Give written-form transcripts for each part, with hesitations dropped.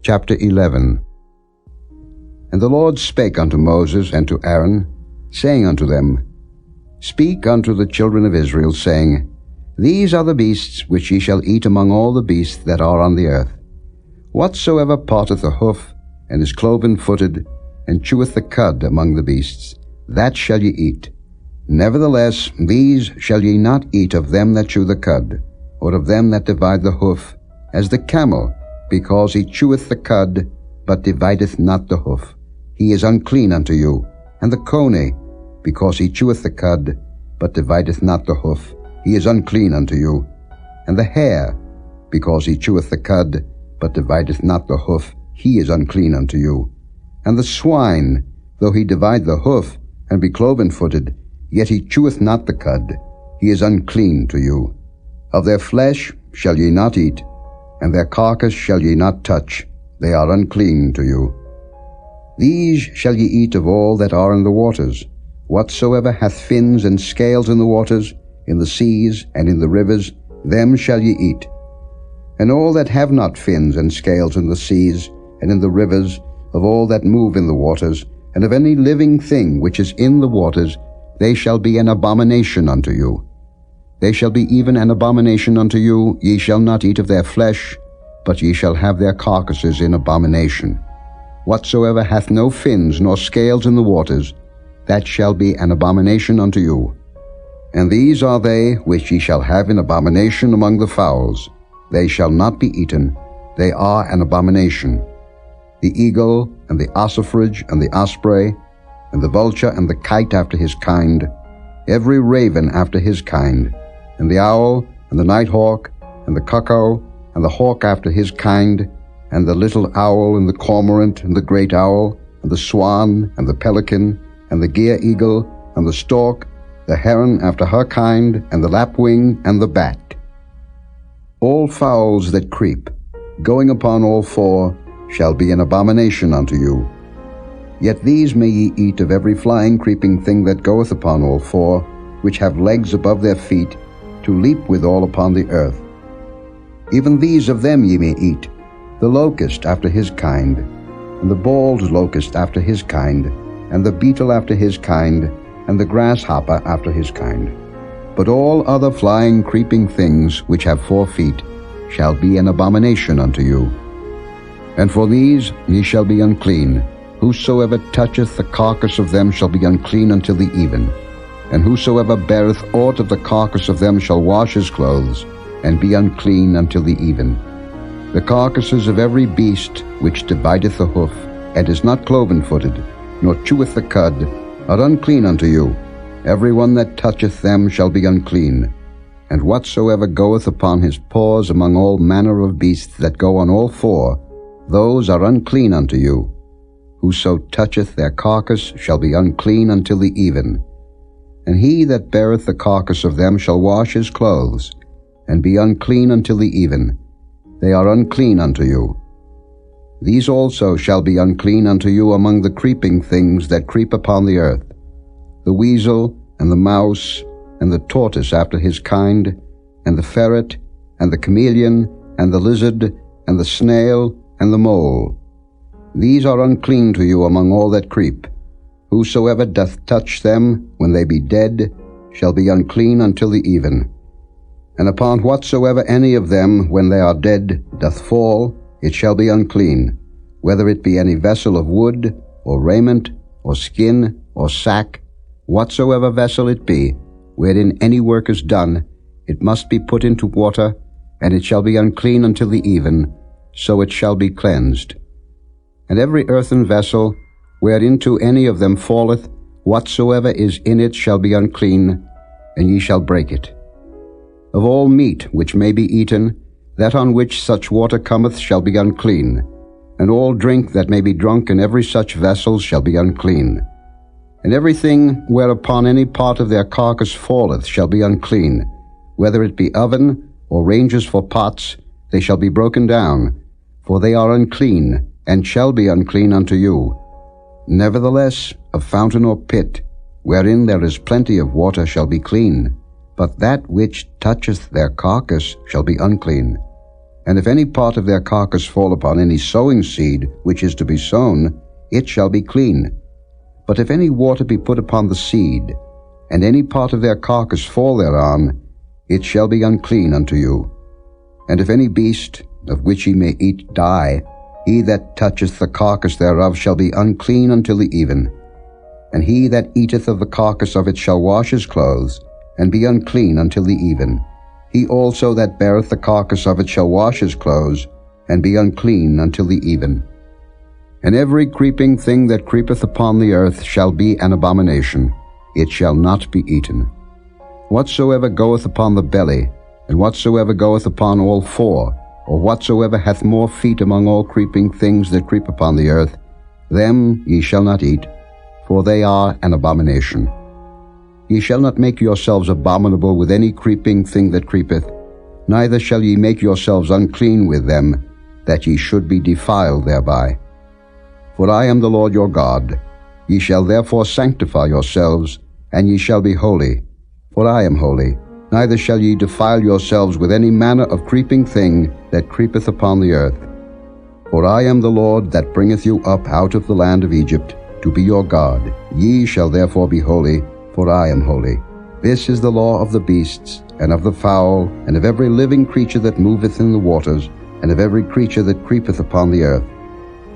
Chapter 11. And the Lord spake unto Moses and to Aaron, saying unto them, Speak unto the children of Israel, saying, These are the beasts which ye shall eat among all the beasts that are on the earth. Whatsoever parteth a hoof, and is cloven-footed, and cheweth the cud among the beasts, that shall ye eat. Nevertheless, these shall ye not eat of them that chew the cud, or of them that divide the hoof, as the camel, because he cheweth the cud, but divideth not the hoof. He is unclean unto you. And the coney, because he cheweth the cud, but divideth not the hoof. He is unclean unto you. And the hare, because he cheweth the cud, but divideth not the hoof. He is unclean unto you. And the swine, though he divide the hoof, and be cloven-footed, yet he cheweth not the cud. He is unclean to you. Of their flesh shall ye not eat, and their carcass shall ye not touch. They are unclean to you. These shall ye eat of all that are in the waters. Whatsoever hath fins and scales in the waters, in the seas, and in the rivers, them shall ye eat. And all that have not fins and scales in the seas, and in the rivers, of all that move in the waters, and of any living thing which is in the waters, they shall be an abomination unto you. They shall be even an abomination unto you. Ye shall not eat of their flesh, but ye shall have their carcasses in abomination. Whatsoever hath no fins nor scales in the waters, that shall be an abomination unto you. And these are they which ye shall have in abomination among the fowls. They shall not be eaten. They are an abomination. The eagle, and the ossifrage, and the osprey, and the vulture, and the kite after his kind, every raven after his kind, and the owl, and the nighthawk, and the cuckoo, and the hawk after his kind, and the little owl, and the cormorant, and the great owl, and the swan, and the pelican, and the gier eagle, and the stork, the heron after her kind, and the lapwing, and the bat. All fowls that creep, going upon all four, shall be an abomination unto you. Yet these may ye eat of every flying creeping thing that goeth upon all four, which have legs above their feet, to leap withal upon the earth. Even these of them ye may eat, the locust after his kind, and the bald locust after his kind, and the beetle after his kind, and the grasshopper after his kind. But all other flying creeping things which have 4 feet shall be an abomination unto you. And for these ye shall be unclean. Whosoever toucheth the carcass of them shall be unclean until the even. And whosoever beareth aught of the carcass of them shall wash his clothes, and be unclean until the even. The carcasses of every beast which divideth the hoof, and is not cloven-footed, nor cheweth the cud, are unclean unto you. Every one that toucheth them shall be unclean. And whatsoever goeth upon his paws among all manner of beasts that go on all 4, those are unclean unto you. Whoso toucheth their carcass shall be unclean until the even. And he that beareth the carcass of them shall wash his clothes, and be unclean until the even. They are unclean unto you. These also shall be unclean unto you among the creeping things that creep upon the earth, the weasel, and the mouse, and the tortoise after his kind, and the ferret, and the chameleon, and the lizard, and the snail, and the mole. These are unclean to you among all that creep. Whosoever doth touch them, when they be dead, shall be unclean until the even. And upon whatsoever any of them, when they are dead, doth fall, it shall be unclean, whether it be any vessel of wood, or raiment, or skin, or sack, whatsoever vessel it be, wherein any work is done, it must be put into water, and it shall be unclean until the even, so it shall be cleansed. And every earthen vessel, whereinto any of them falleth, whatsoever is in it shall be unclean, and ye shall break it. Of all meat which may be eaten, that on which such water cometh shall be unclean, and all drink that may be drunk in every such vessel shall be unclean. And everything whereupon any part of their carcass falleth shall be unclean, whether it be oven, or ranges for pots, they shall be broken down, for they are unclean, and shall be unclean unto you. Nevertheless, a fountain or pit, wherein there is plenty of water, shall be clean, but that which toucheth their carcass shall be unclean. And if any part of their carcass fall upon any sowing seed which is to be sown, it shall be clean. But if any water be put upon the seed, and any part of their carcass fall thereon, it shall be unclean unto you. And if any beast, of which ye may eat, die, he that toucheth the carcass thereof shall be unclean until the even. And he that eateth of the carcass of it shall wash his clothes, and be unclean until the even. He also that beareth the carcass of it shall wash his clothes, and be unclean until the even. And every creeping thing that creepeth upon the earth shall be an abomination. It shall not be eaten. Whatsoever goeth upon the belly, and whatsoever goeth upon all four, or whatsoever hath more feet among all creeping things that creep upon the earth, them ye shall not eat, for they are an abomination. Ye shall not make yourselves abominable with any creeping thing that creepeth, neither shall ye make yourselves unclean with them, that ye should be defiled thereby. For I am the Lord your God. Ye shall therefore sanctify yourselves, and ye shall be holy, for I am holy. Neither shall ye defile yourselves with any manner of creeping thing that creepeth upon the earth. For I am the Lord that bringeth you up out of the land of Egypt, to be your God. Ye shall therefore be holy, for I am holy. This is the law of the beasts, and of the fowl, and of every living creature that moveth in the waters, and of every creature that creepeth upon the earth,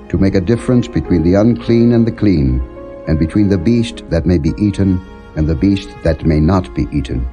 to make a difference between the unclean and the clean, and between the beast that may be eaten, and the beast that may not be eaten.